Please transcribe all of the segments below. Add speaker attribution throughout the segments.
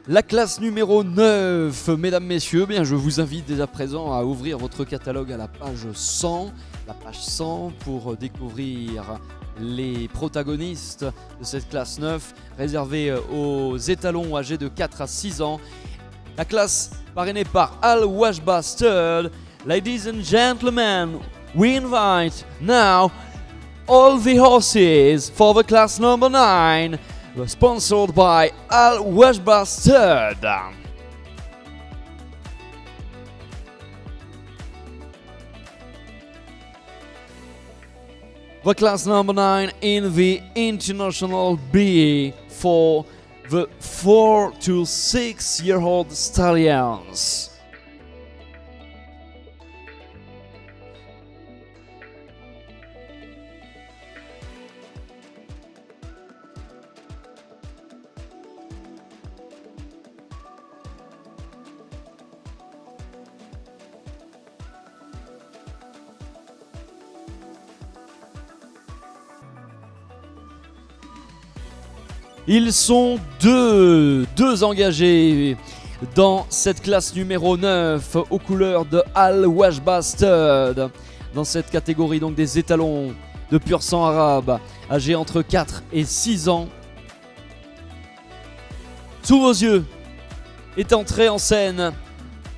Speaker 1: La classe numéro 9, mesdames, messieurs, bien, je vous invite dès à présent à ouvrir votre catalogue à la page 100. La page 100 pour découvrir les protagonistes de cette classe 9, réservée aux étalons âgés de 4 à 6 ans. La classe parrainée par Al Washba Stud. Ladies and gentlemen, we invite now all the horses for the class number 9, sponsored by Al Washba Stud. The class number 9 in the International B for the 4 to 6 year old stallions. Ils sont deux engagés dans cette classe numéro 9 aux couleurs de Al Washba Stud. Dans cette catégorie donc des étalons de pur sang arabe âgés entre 4 et 6 ans. Sous vos yeux est entré en scène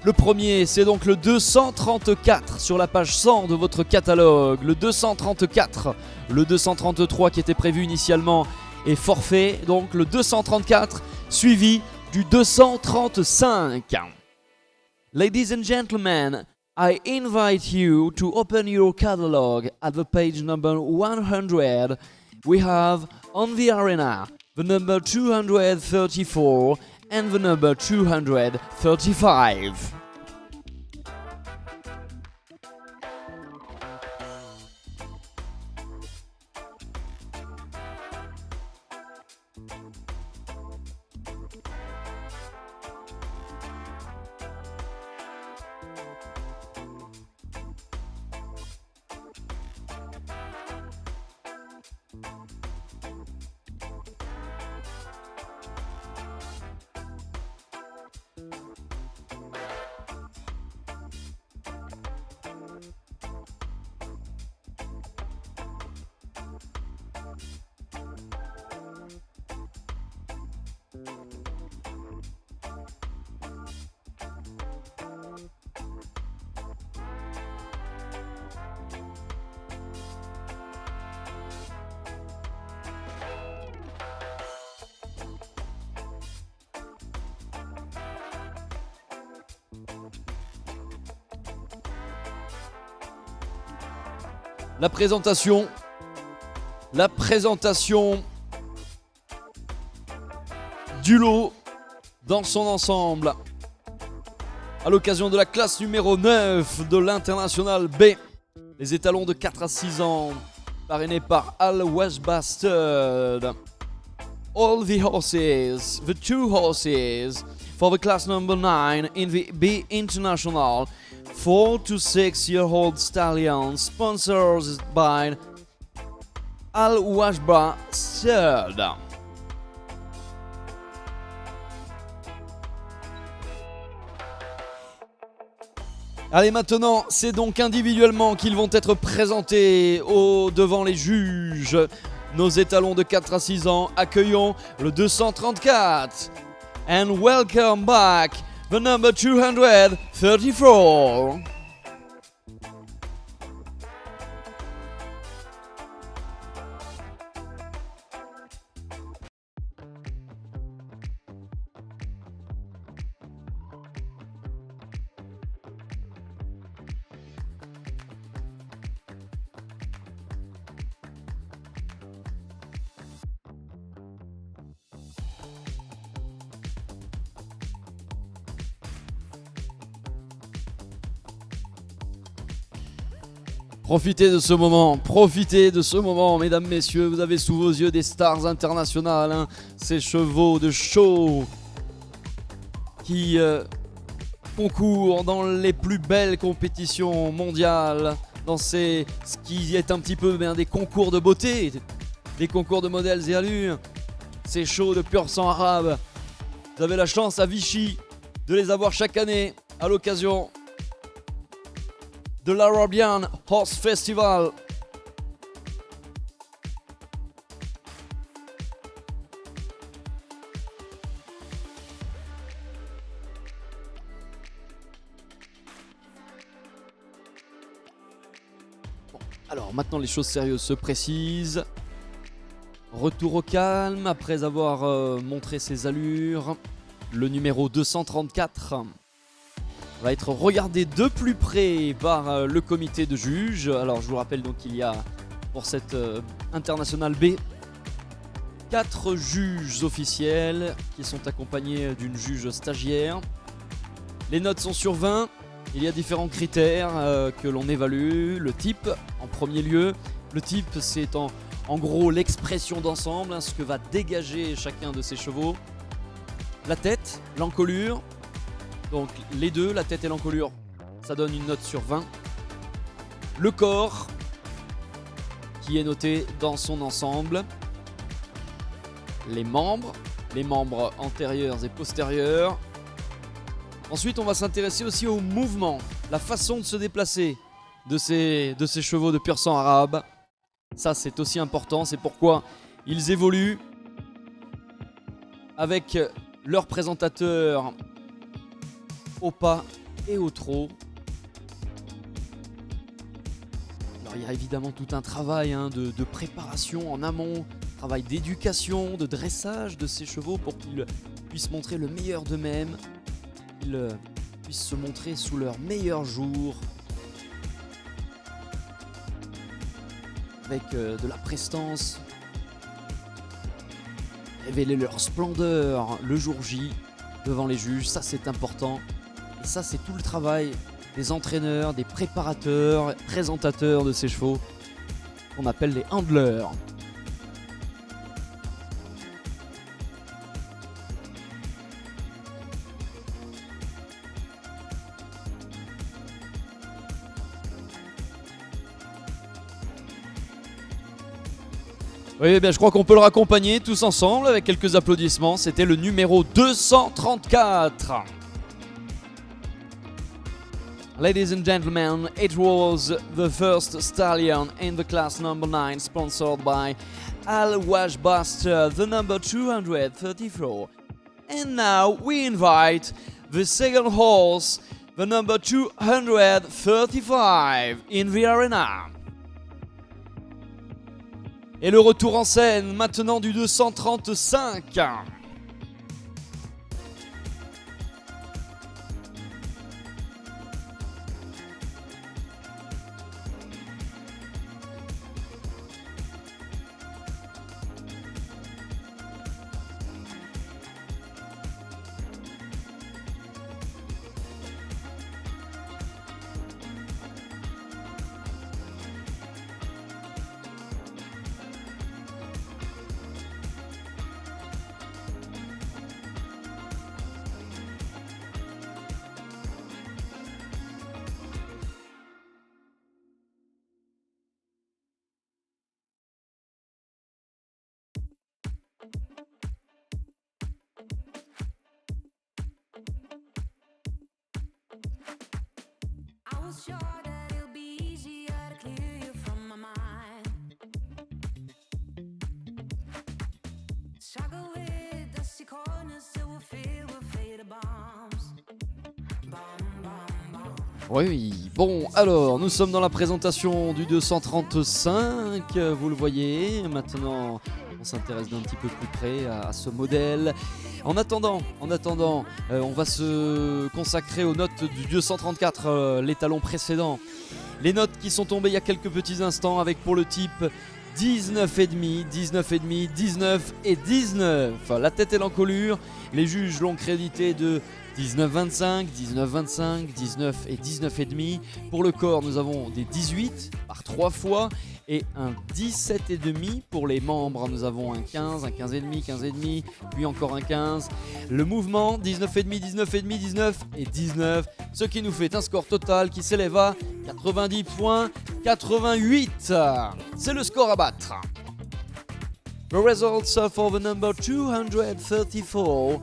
Speaker 1: le premier, c'est donc le 234 sur la page 100 de votre catalogue. Le 234, le 233 qui était prévu initialement est forfait, donc le 234 suivi du 235. Ladies and gentlemen, I invite you to open your catalog at the page number 100. We have on the arena the number 234 and the number 235. La présentation du lot dans son ensemble à l'occasion de la classe numéro 9 de l'International B. Les étalons de 4 à 6 ans parrainés par Al Washba Stud. All the horses, the 2 horses for the class number 9 in the B International 4 to 6 year old stallions, sponsored by Al Washba Stud. Allez, maintenant, c'est donc individuellement qu'ils vont être présentés devant les juges. Nos étalons de 4 à 6 ans, accueillons le 234. And welcome back the number 234. Profitez de ce moment, mesdames, messieurs. Vous avez sous vos yeux des stars internationales, hein, ces chevaux de show qui concourent dans les plus belles compétitions mondiales, dans ce qui est un petit peu des concours de beauté, des concours de modèles et allures, ces shows de pur sang arabe Vous avez la chance à Vichy de les avoir chaque année à l'occasion de l'Arabian Horse Festival. Bon, alors maintenant les choses sérieuses se précisent. Retour au calme après avoir montré ses allures. Le numéro 234 va être regardé de plus près par le comité de juges. Alors je vous rappelle donc qu'il y a pour cette internationale B 4 juges officiels qui sont accompagnés d'une juge stagiaire. Les notes sont sur 20. Il y a différents critères que l'on évalue. Le type en premier lieu. Le type c'est en gros l'expression d'ensemble, ce que va dégager chacun de ces chevaux. La tête, l'encolure. Donc les deux, la tête et l'encolure, ça donne une note sur 20. Le corps, qui est noté dans son ensemble. Les membres antérieurs et postérieurs. Ensuite, on va s'intéresser aussi au mouvement, la façon de se déplacer de ces chevaux de pur sang arabe. Ça, c'est aussi important, c'est pourquoi ils évoluent avec leur présentateur au pas et au trot. Alors il y a évidemment tout un travail de préparation en amont, travail d'éducation, de dressage de ces chevaux pour qu'ils puissent montrer le meilleur d'eux-mêmes, qu'ils puissent se montrer sous leur meilleur jour, avec de la prestance, révéler leur splendeur le jour J devant les juges, ça c'est important. Et ça c'est tout le travail des entraîneurs, des préparateurs, présentateurs de ces chevaux, qu'on appelle les handlers. Oui, eh bien, je crois qu'on peut le raccompagner tous ensemble avec quelques applaudissements. C'était le numéro 234. Ladies and gentlemen, it was the first stallion in the class number 9, sponsored by Al Washbuster, the number 234. And now we invite the second horse, the number 235, in the arena. Et le retour en scène maintenant du 235.
Speaker 2: Sure that it'll be easier to clear you from my mind. Struggle with dusty corners till we're filled with faded bombs. Bomb, bomb, bomb.
Speaker 1: Oui, bon, alors, nous sommes dans la présentation du 235, vous le voyez. Maintenant, on s'intéresse d'un petit peu plus près à ce modèle. En attendant, on va se consacrer aux notes du 234, l'étalon précédent. Les notes qui sont tombées il y a quelques petits instants avec pour le type 19,5, 19,5, 19 et 19. La tête et l'encolure, les juges l'ont crédité de 19,25, 19,25, 19 et 19,5. Pour le corps, nous avons des 18 par 3 fois et un 17,5 pour les membres. Nous avons un 15, un 15,5, 15,5, puis encore un 15. Le mouvement, 19,5, 19,5, 19 et 19. Ce qui nous fait un score total qui s'élève à 90,88. C'est le score à battre. The results for the number 234.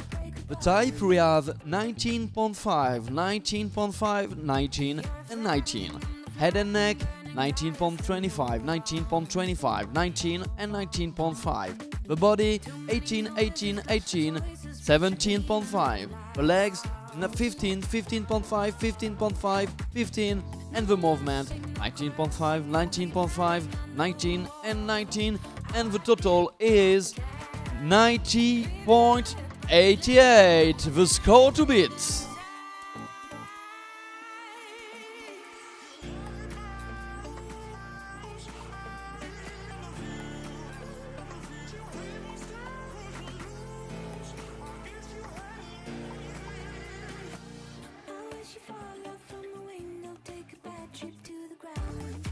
Speaker 1: The type we have 19.5, 19.5, 19 and 19. Head and neck 19.25, 19.25, 19 and 19.5. The body 18, 18, 18, 17.5. The legs 15, 15.5, 15.5, 15 and the movement 19.5, 19.5, 19 and 19 and the total is 90.88. The score to beat.
Speaker 2: As you fall off from the window, take a bad trip to the ground.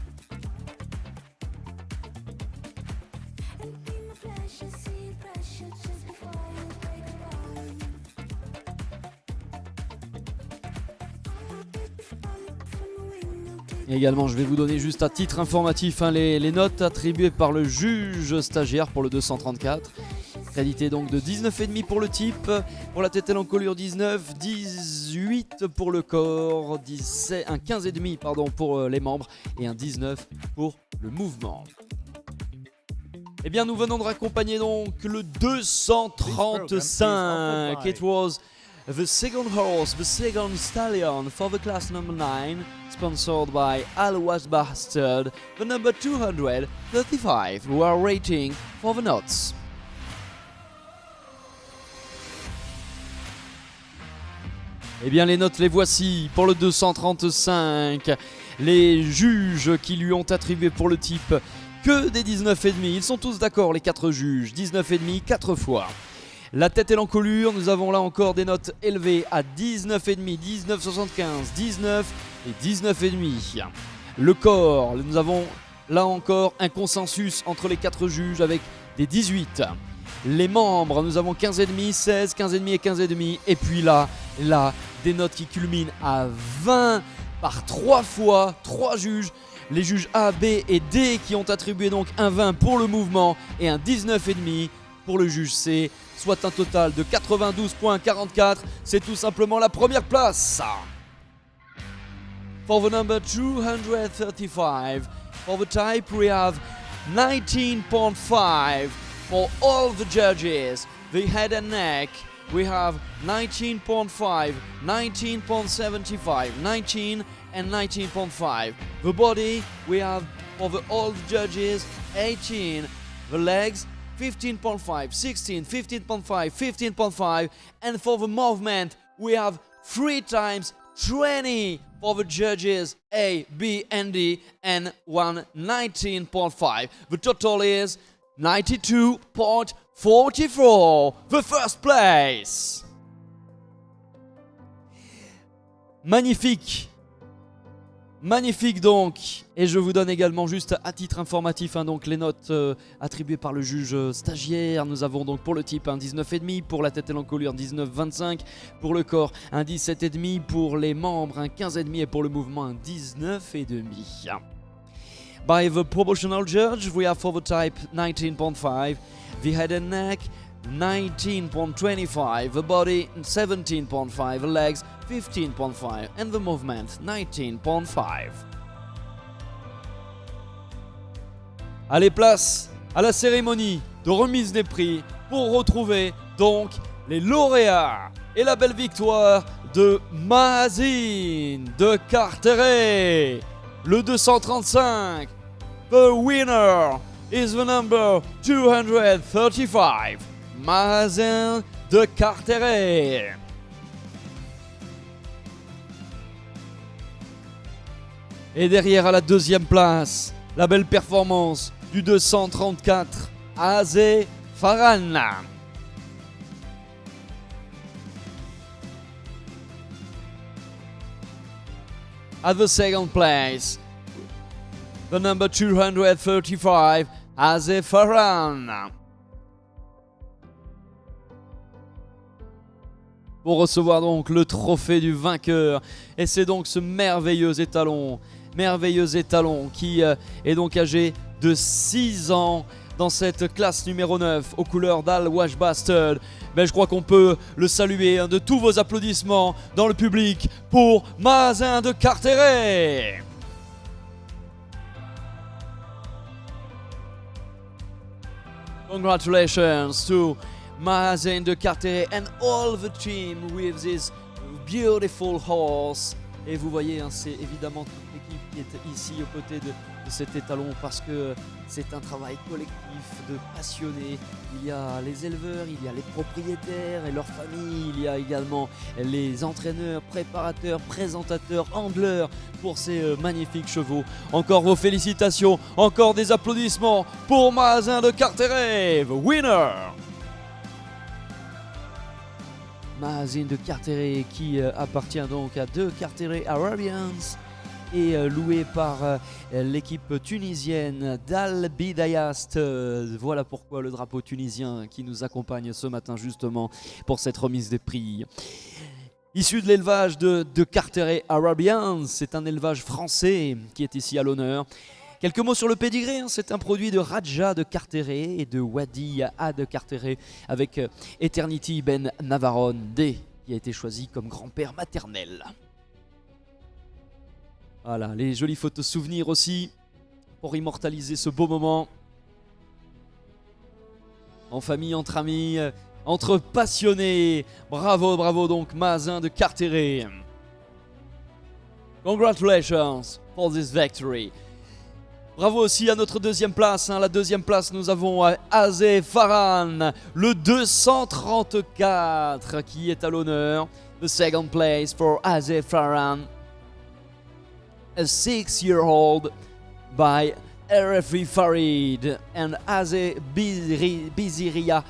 Speaker 2: And be my pleasure, see pressure just before you break around.
Speaker 1: Et également, je vais vous donner juste à titre informatif les notes attribuées par le juge stagiaire pour le 234. Crédité donc de 19,5 pour le type, pour la tête et l'encolure 19, 18 pour le corps, 17, un 15,5 pour les membres et un 19 pour le mouvement. Eh bien, nous venons de raccompagner donc le 235. It was the second horse, the second stallion for the class number 9, sponsored by Alois Bastard, the number 235, who are waiting for the notes. Eh bien, les notes, les voici pour le 235. Les juges qui lui ont attribué pour le type que des 19,5. Ils sont tous d'accord, les 4 juges. 19,5 4 fois. La tête et l'encolure, nous avons là encore des notes élevées à 19,5, 19,75, 19 et 19,5. Le corps, nous avons là encore un consensus entre les 4 juges avec des 18. Les membres, nous avons 15,5, 16, 15,5 et 15,5. Et puis là, des notes qui culminent à 20 par 3 fois, 3 juges. Les juges A, B et D qui ont attribué donc un 20 pour le mouvement et un 19,5 pour le juge C, soit un total de 92,44. C'est tout simplement la première place. For the number 235, for the type we have 19.5 for all the judges. The head and neck we have 19.5, 19.75, 19 and 19.5. The body we have for the all judges 18. The legs 15.5, 16, 15.5, 15.5, and for the movement we have 3 times 20 for the judges A, B and D, and 1 19.5. The total is 92.44, the first place. Magnifique. Magnifique donc, et je vous donne également juste à titre informatif donc les notes attribuées par le juge stagiaire. Nous avons donc pour le type un 19,5, pour la tête et l'encolure 19,25, pour le corps un 17,5, pour les membres un 15,5 et pour le mouvement un 19,5. By the proportional judge, we have for the type 19.5, the head and neck 19.25, the body 17.5, the legs 15.5 and the movement 19.5. Allez, place à la cérémonie de remise des prix pour retrouver donc les lauréats et la belle victoire de Mazin de Carteret. Le 235, the winner is the number 235, Mazin de Carteret. Et derrière à la deuxième place, la belle performance du 234, Azé Farhan. At the second place, the number 235, Azé Farhan. Pour recevoir donc le trophée du vainqueur. Et c'est donc ce merveilleux étalon qui est donc âgé de 6 ans dans cette classe numéro 9 aux couleurs d'Al Washbastard. Mais je crois qu'on peut le saluer de tous vos applaudissements dans le public pour Mazen de Carteret. Congratulations to Mazen de Carteret and all the team with this beautiful horse. Et vous voyez, c'est évidemment toute l'équipe qui est ici aux côtés de cet étalon parce que c'est un travail collectif de passionnés. Il y a les éleveurs, il y a les propriétaires et leurs familles, il y a également les entraîneurs, préparateurs, présentateurs, handlers pour ces magnifiques chevaux. Encore vos félicitations, encore des applaudissements pour Mazen de Carteret, the winner. Mazen de Carteret qui appartient donc à deux Carteret Arabians et loué par l'équipe tunisienne d'Al Bidayast. Voilà pourquoi le drapeau tunisien qui nous accompagne ce matin justement pour cette remise des prix. Issu de l'élevage de Carteret Arabians, c'est un élevage français qui est ici à l'honneur. Quelques mots sur le pédigré, c'est un produit de Raja de Carteret et de Wadi A de Carteret avec Eternity Ben Navarone D qui a été choisi comme grand-père maternel. Voilà, les jolies photos souvenirs aussi pour immortaliser ce beau moment. En famille, entre amis, entre passionnés. Bravo, bravo donc Mazen de Carteret. Congratulations for this victory. Bravo aussi à notre deuxième place. La deuxième place, nous avons Azé Farhan, le 234 qui est à l'honneur. The second place for Azé Farhan. A 6-year-old by RFI Farid and Azé Biziria